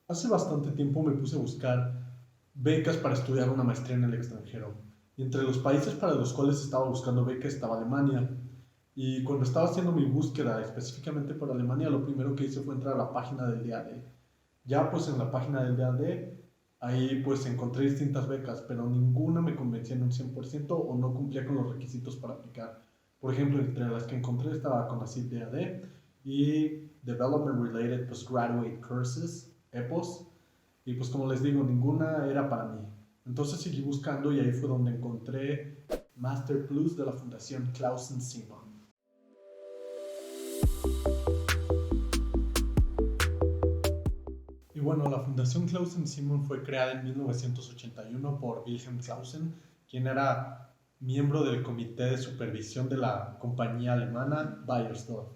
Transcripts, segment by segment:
Hace bastante tiempo me puse a buscar becas para estudiar una maestría en el extranjero. Y entre los países para los cuales estaba buscando becas estaba Alemania. Y cuando estaba haciendo mi búsqueda específicamente para Alemania, lo primero que hice fue entrar a la página del DAD. Ya pues en la página del DAD, ahí pues encontré distintas becas, pero ninguna me convencía en un 100% o no cumplía con los requisitos para aplicar. Por ejemplo, entre las que encontré estaba CONACYT DAD y Development Related Postgraduate Courses, EPOS, y pues como les digo, ninguna era para mí. Entonces seguí buscando y ahí fue donde encontré Master Plus de la Fundación Clausen Simon. Y bueno, la Fundación Clausen Simon fue creada en 1981 por Wilhelm Clausen, quien era miembro del comité de supervisión de la compañía alemana Bayersdorf.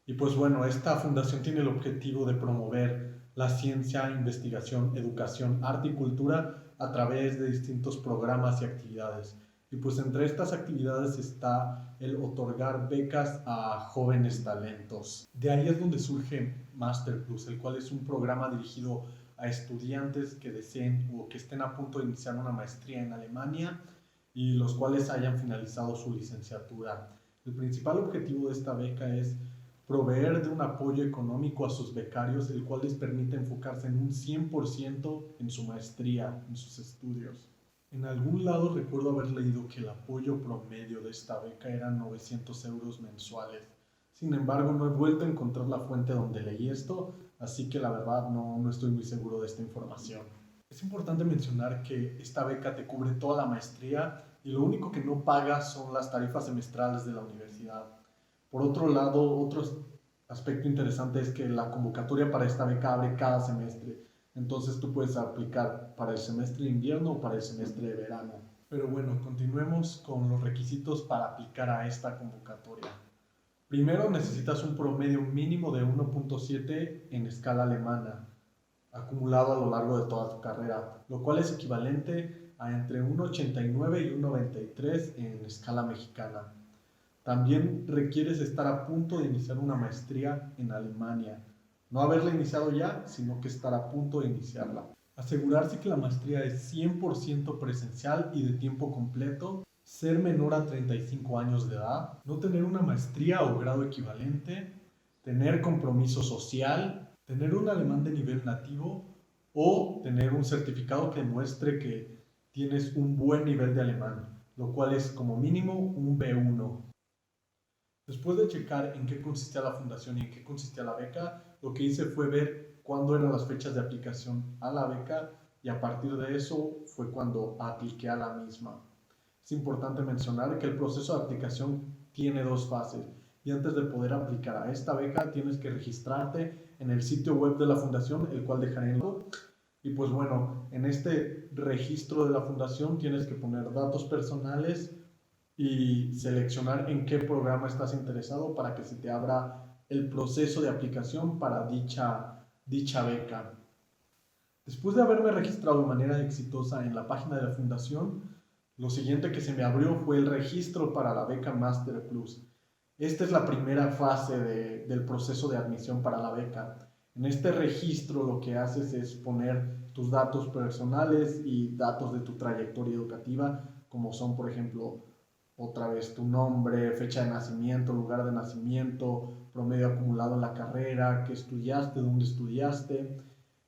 Y pues bueno, esta fundación tiene el objetivo de promover la ciencia, investigación, educación, arte y cultura a través de distintos programas y actividades. Y pues entre estas actividades está el otorgar becas a jóvenes talentos. De ahí es donde surge Master Plus, el cual es un programa dirigido a estudiantes que deseen o que estén a punto de iniciar una maestría en Alemania y los cuales hayan finalizado su licenciatura. El principal objetivo de esta beca es proveer de un apoyo económico a sus becarios, el cual les permite enfocarse en un 100% en su maestría, en sus estudios. En algún lado recuerdo haber leído que el apoyo promedio de esta beca era 900 euros mensuales. Sin embargo, no he vuelto a encontrar la fuente donde leí esto, así que la verdad no estoy muy seguro de esta información. Es importante mencionar que esta beca te cubre toda la maestría y lo único que no pagas son las tarifas semestrales de la universidad. Por otro lado, otro aspecto interesante es que la convocatoria para esta beca abre cada semestre. Entonces tú puedes aplicar para el semestre de invierno o para el semestre de verano. Pero bueno, continuemos con los requisitos para aplicar a esta convocatoria. Primero necesitas un promedio mínimo de 1.7 en escala alemana, acumulado a lo largo de toda tu carrera, lo cual es equivalente a entre 1.89 y 1.93 en escala mexicana. También requieres estar a punto de iniciar una maestría en Alemania. No haberla iniciado ya, sino que estar a punto de iniciarla. Asegurarse que la maestría es 100% presencial y de tiempo completo. Ser menor a 35 años de edad. No tener una maestría o grado equivalente. Tener compromiso social. Tener un alemán de nivel nativo. O tener un certificado que demuestre que tienes un buen nivel de alemán, lo cual es como mínimo un B1. Después de checar en qué consistía la fundación y en qué consistía la beca, lo que hice fue ver cuándo eran las fechas de aplicación a la beca y a partir de eso fue cuando apliqué a la misma. Es importante mencionar que el proceso de aplicación tiene dos fases y antes de poder aplicar a esta beca tienes que registrarte en el sitio web de la fundación, el cual dejaré en el. Y pues bueno, en este registro de la fundación tienes que poner datos personales y seleccionar en qué programa estás interesado para que se te abra el proceso de aplicación para dicha beca. Después de haberme registrado de manera exitosa en la página de la fundación, lo siguiente que se me abrió fue el registro para la beca Master Plus. Esta es la primera fase del proceso de admisión para la beca. En este registro lo que haces es poner tus datos personales y datos de tu trayectoria educativa, como son, por ejemplo, otra vez tu nombre, fecha de nacimiento, lugar de nacimiento, promedio acumulado en la carrera, qué estudiaste, dónde estudiaste.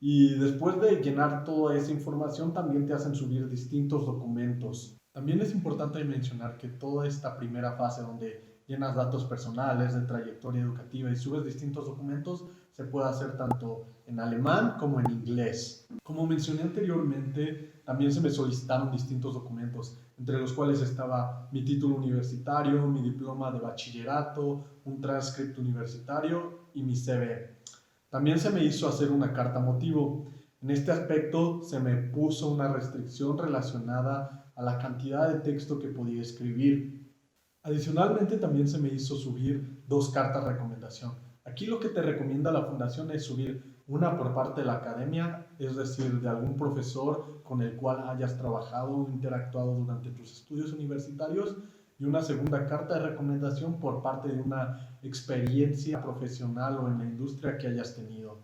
Y después de llenar toda esa información, también te hacen subir distintos documentos. También es importante mencionar que toda esta primera fase donde llenas datos personales, de trayectoria educativa y subes distintos documentos, se puede hacer tanto en alemán como en inglés. Como mencioné anteriormente, también se me solicitaron distintos documentos, entre los cuales estaba mi título universitario, mi diploma de bachillerato, un transcript universitario y mi CV. También se me hizo hacer una carta motivo. En este aspecto se me puso una restricción relacionada a la cantidad de texto que podía escribir. Adicionalmente también se me hizo subir dos cartas de recomendación. Aquí lo que te recomienda la fundación es subir una por parte de la academia, es decir, de algún profesor con el cual hayas trabajado o interactuado durante tus estudios universitarios, y una segunda carta de recomendación por parte de una experiencia profesional o en la industria que hayas tenido.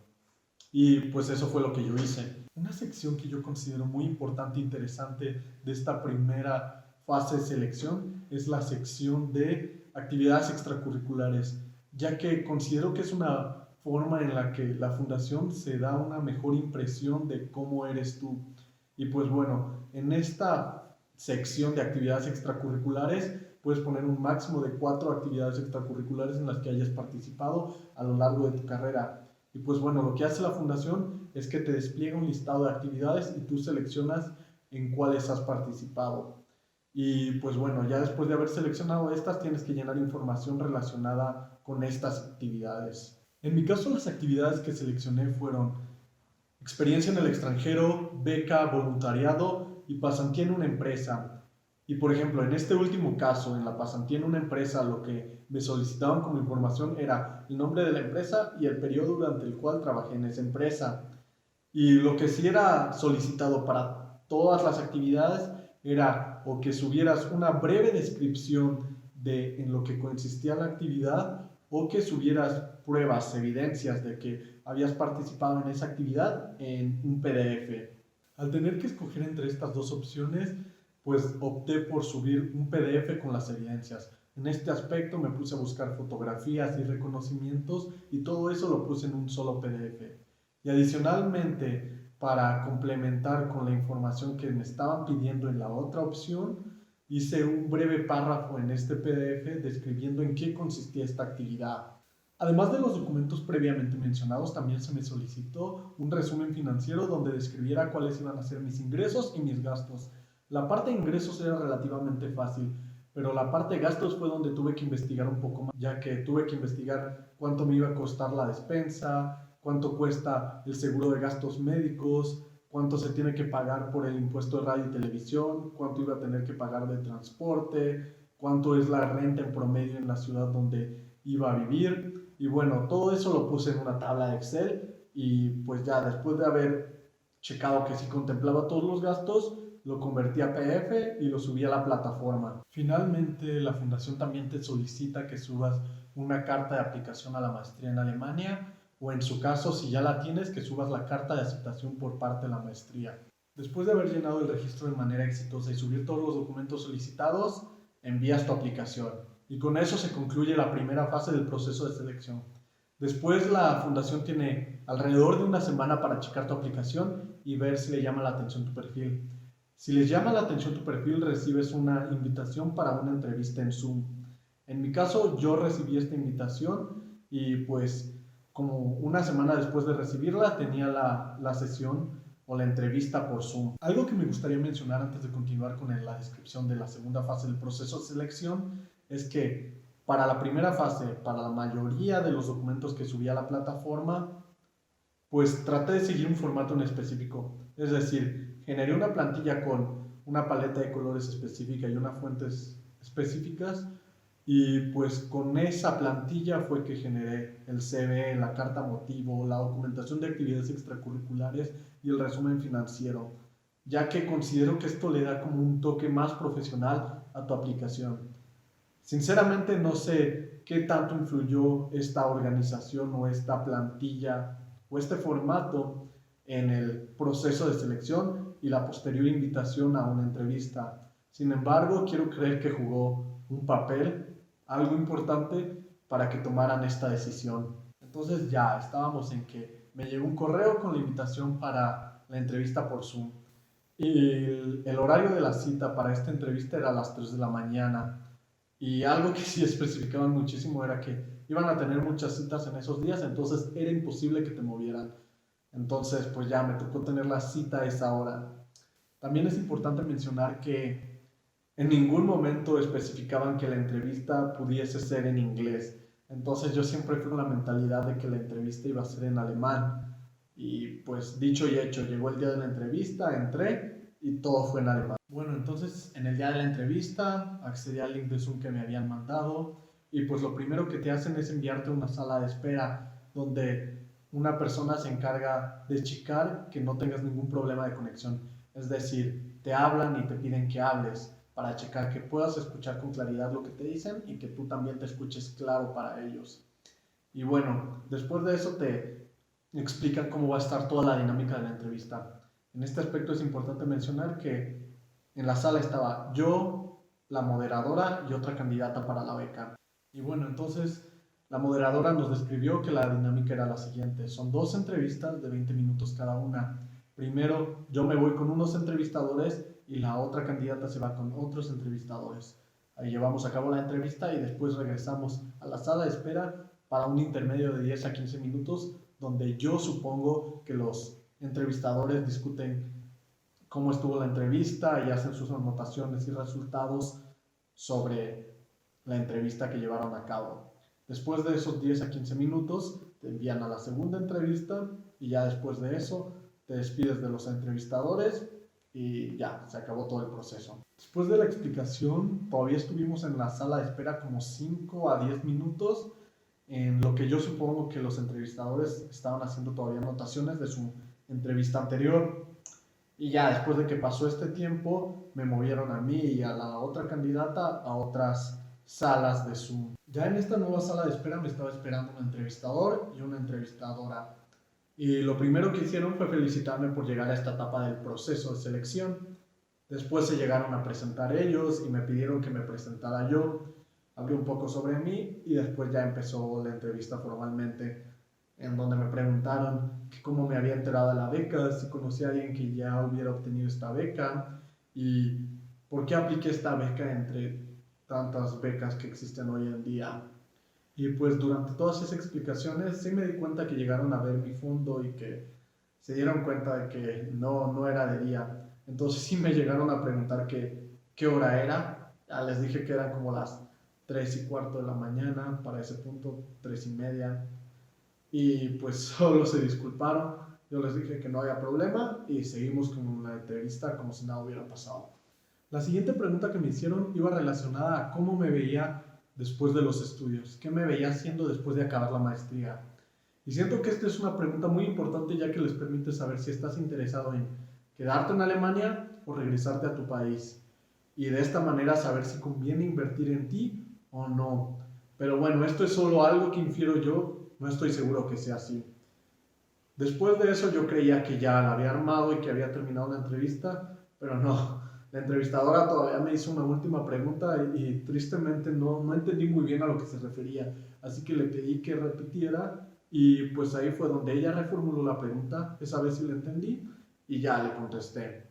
Y pues eso fue lo que yo hice. Una sección que yo considero muy importante e interesante de esta primera fase de selección es la sección de actividades extracurriculares, ya que considero que es una forma en la que la fundación se da una mejor impresión de cómo eres tú. Y pues bueno, en esta sección de actividades extracurriculares puedes poner un máximo de 4 actividades extracurriculares en las que hayas participado a lo largo de tu carrera. Y pues bueno, lo que hace la fundación es que te despliega un listado de actividades y tú seleccionas en cuáles has participado. Y pues bueno, ya después de haber seleccionado estas, tienes que llenar información relacionada con estas actividades. En mi caso, las actividades que seleccioné fueron experiencia en el extranjero, beca, voluntariado y pasantía en una empresa. Y por ejemplo, en este último caso, en la pasantía en una empresa, lo que me solicitaban como información era el nombre de la empresa y el periodo durante el cual trabajé en esa empresa. Y lo que sí era solicitado para todas las actividades era o que subieras una breve descripción de en lo que consistía la actividad o que subieras pruebas, evidencias de que habías participado en esa actividad en un PDF. Al tener que escoger entre estas dos opciones, pues opté por subir un PDF con las evidencias. En este aspecto me puse a buscar fotografías y reconocimientos y todo eso lo puse en un solo PDF. Y adicionalmente, para complementar con la información que me estaban pidiendo en la otra opción, hice un breve párrafo en este PDF describiendo en qué consistía esta actividad. Además de los documentos previamente mencionados, también se me solicitó un resumen financiero donde describiera cuáles iban a ser mis ingresos y mis gastos. La parte de ingresos era relativamente fácil, pero la parte de gastos fue donde tuve que investigar un poco más, ya que tuve que investigar cuánto me iba a costar la despensa, cuánto cuesta el seguro de gastos médicos, cuánto se tiene que pagar por el impuesto de radio y televisión, cuánto iba a tener que pagar de transporte, cuánto es la renta en promedio en la ciudad donde iba a vivir. Y bueno, todo eso lo puse en una tabla de Excel y pues ya después de haber checado que sí contemplaba todos los gastos, lo convertí a PDF y lo subí a la plataforma. Finalmente, la fundación también te solicita que subas una carta de aplicación a la maestría en Alemania o en su caso, si ya la tienes, que subas la carta de aceptación por parte de la maestría. Después de haber llenado el registro de manera exitosa y subir todos los documentos solicitados, envías tu aplicación. Y con eso se concluye la primera fase del proceso de selección. Después la fundación tiene alrededor de una semana para checar tu aplicación y ver si le llama la atención tu perfil. Si les llama la atención tu perfil, recibes una invitación para una entrevista en Zoom. En mi caso, yo recibí esta invitación y pues como una semana después de recibirla tenía la sesión o la entrevista por Zoom. Algo que me gustaría mencionar antes de continuar con la descripción de la segunda fase del proceso de selección es que para la primera fase, para la mayoría de los documentos que subí a la plataforma, pues traté de seguir un formato en específico. Es decir, generé una plantilla con una paleta de colores específica y unas fuentes específicas y pues con esa plantilla fue que generé el CV, la carta motivo, la documentación de actividades extracurriculares y el resumen financiero, ya que considero que esto le da como un toque más profesional a tu aplicación. Sinceramente no sé qué tanto influyó esta organización o esta plantilla o este formato en el proceso de selección y la posterior invitación a una entrevista. Sin embargo, quiero creer que jugó un papel, algo importante para que tomaran esta decisión. Entonces ya estábamos en que me llegó un correo con la invitación para la entrevista por Zoom. Y el horario de la cita para esta entrevista era a las 3 de la mañana. Y algo que sí especificaban muchísimo era que iban a tener muchas citas en esos días, entonces era imposible que te movieran. Entonces, pues ya me tocó tener la cita a esa hora. También es importante mencionar que en ningún momento especificaban que la entrevista pudiese ser en inglés. Entonces yo siempre fui con la mentalidad de que la entrevista iba a ser en alemán. Y pues dicho y hecho, llegó el día de la entrevista, entré y todo fue en alemán. Bueno, entonces en el día de la entrevista accedí al link de Zoom que me habían mandado y pues lo primero que te hacen es enviarte a una sala de espera donde una persona se encarga de checar que no tengas ningún problema de conexión. Es decir, te hablan y te piden que hables para checar que puedas escuchar con claridad lo que te dicen y que tú también te escuches claro para ellos. Y bueno, después de eso te explican cómo va a estar toda la dinámica de la entrevista. En este aspecto es importante mencionar que en la sala estaba yo, la moderadora y otra candidata para la beca. Y bueno, entonces la moderadora nos describió que la dinámica era la siguiente. Son dos entrevistas de 20 minutos cada una. Primero yo me voy con unos entrevistadores y la otra candidata se va con otros entrevistadores. Ahí llevamos a cabo la entrevista y después regresamos a la sala de espera para un intermedio de 10 a 15 minutos donde yo supongo que los entrevistadores discuten cómo estuvo la entrevista y hacen sus anotaciones y resultados sobre la entrevista que llevaron a cabo. Después de esos 10 a 15 minutos, te envían a la segunda entrevista y ya después de eso te despides de los entrevistadores y ya, se acabó todo el proceso. Después de la explicación, todavía estuvimos en la sala de espera como 5 a 10 minutos en lo que yo supongo que los entrevistadores estaban haciendo todavía anotaciones de su entrevista anterior. Y ya después de que pasó este tiempo, me movieron a mí y a la otra candidata a otras salas de Zoom. Ya en esta nueva sala de espera me estaba esperando un entrevistador y una entrevistadora. Y lo primero que hicieron fue felicitarme por llegar a esta etapa del proceso de selección. Después se llegaron a presentar ellos y me pidieron que me presentara yo. Hablé un poco sobre mí y después ya empezó la entrevista formalmente, en donde me preguntaron que cómo me había enterado de la beca, si conocía a alguien que ya hubiera obtenido esta beca y por qué apliqué esta beca entre tantas becas que existen hoy en día. Y pues durante todas esas explicaciones sí me di cuenta que llegaron a ver mi fondo y que se dieron cuenta de que no era de día. Entonces sí me llegaron a preguntar qué hora era. Ya les dije que eran como las 3:15 de la mañana, para ese punto 3:30. Y pues solo se disculparon. Yo les dije que no había problema y seguimos con la entrevista como si nada hubiera pasado. La siguiente pregunta que me hicieron iba relacionada a cómo me veía después de los estudios, qué me veía haciendo después de acabar la maestría. Y siento que esta es una pregunta muy importante ya que les permite saber si estás interesado en quedarte en Alemania o regresarte a tu país. Y de esta manera saber si conviene invertir en ti o no. Pero bueno, esto es solo algo que infiero yo, no estoy seguro que sea así. Después de eso yo creía que ya la había armado y que había terminado la entrevista, pero no. La entrevistadora todavía me hizo una última pregunta y tristemente no entendí muy bien a lo que se refería. Así que le pedí que repitiera y pues ahí fue donde ella reformuló la pregunta. Esa vez sí la entendí y ya le contesté.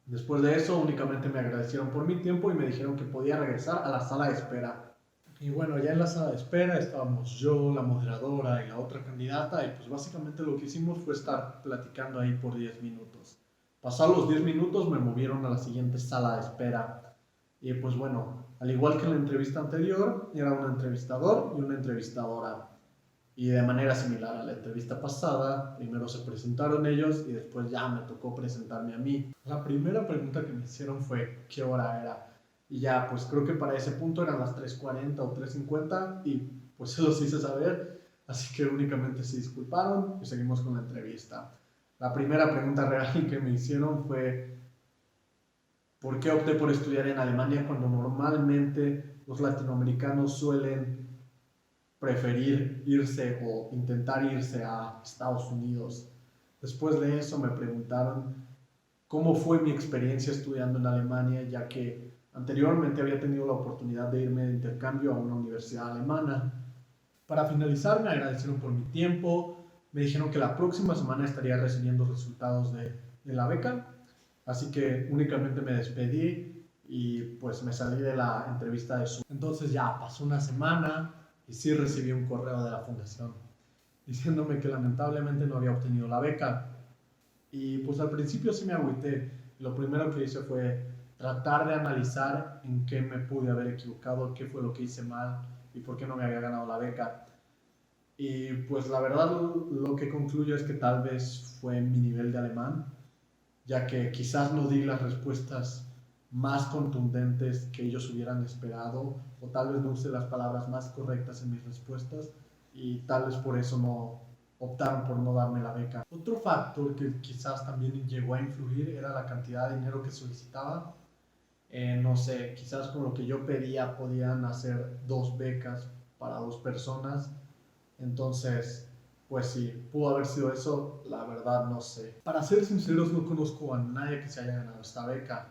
Después de eso únicamente me agradecieron por mi tiempo y me dijeron que podía regresar a la sala de espera. Y bueno, ya en la sala de espera estábamos yo, la moderadora y la otra candidata y pues básicamente lo que hicimos fue estar platicando ahí por 10 minutos. Pasados los 10 minutos me movieron a la siguiente sala de espera y pues bueno, al igual que en la entrevista anterior, era un entrevistador y una entrevistadora. Y de manera similar a la entrevista pasada, primero se presentaron ellos y después ya me tocó presentarme a mí. La primera pregunta que me hicieron fue ¿qué hora era? Y ya, pues creo que para ese punto eran las 3:40 o 3:50 y pues se los hice saber, así que únicamente se disculparon y seguimos con la entrevista. La primera pregunta real que me hicieron fue ¿por qué opté por estudiar en Alemania cuando normalmente los latinoamericanos suelen preferir irse o intentar irse a Estados Unidos? Después de eso me preguntaron cómo fue mi experiencia estudiando en Alemania, ya que anteriormente había tenido la oportunidad de irme de intercambio a una universidad alemana. Para finalizar, me agradecieron por mi tiempo, me dijeron que la próxima semana estaría recibiendo resultados de la beca, así que únicamente me despedí y pues me salí de la entrevista de Zoom. Entonces ya pasó una semana y sí recibí un correo de la fundación diciéndome que lamentablemente no había obtenido la beca. Y pues al principio sí me agüité. Lo primero que hice fue tratar de analizar en qué me pude haber equivocado, qué fue lo que hice mal y por qué no me había ganado la beca. Y pues la verdad lo que concluyo es que tal vez fue mi nivel de alemán, ya que quizás no di las respuestas más contundentes que ellos hubieran esperado, o tal vez no usé las palabras más correctas en mis respuestas, y tal vez por eso no optaron por no darme la beca. Otro factor que quizás también llegó a influir era la cantidad de dinero que solicitaba. No sé, quizás con lo que yo pedía podían hacer 2 becas para 2 personas, entonces Pues sí, pudo haber sido eso, la verdad no sé. Para ser sinceros, no conozco a nadie que se haya ganado esta beca.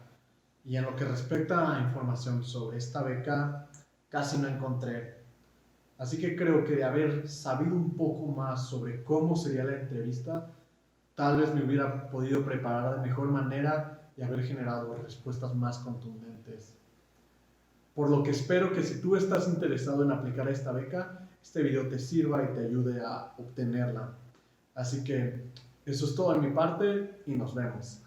Y en lo que respecta a información sobre esta beca, casi no encontré. Así que creo que de haber sabido un poco más sobre cómo sería la entrevista, tal vez me hubiera podido preparar de mejor manera y haber generado respuestas más contundentes. Por lo que espero que si tú estás interesado en aplicar esta beca, este video te sirva y te ayude a obtenerla. Así que eso es todo de mi parte y nos vemos.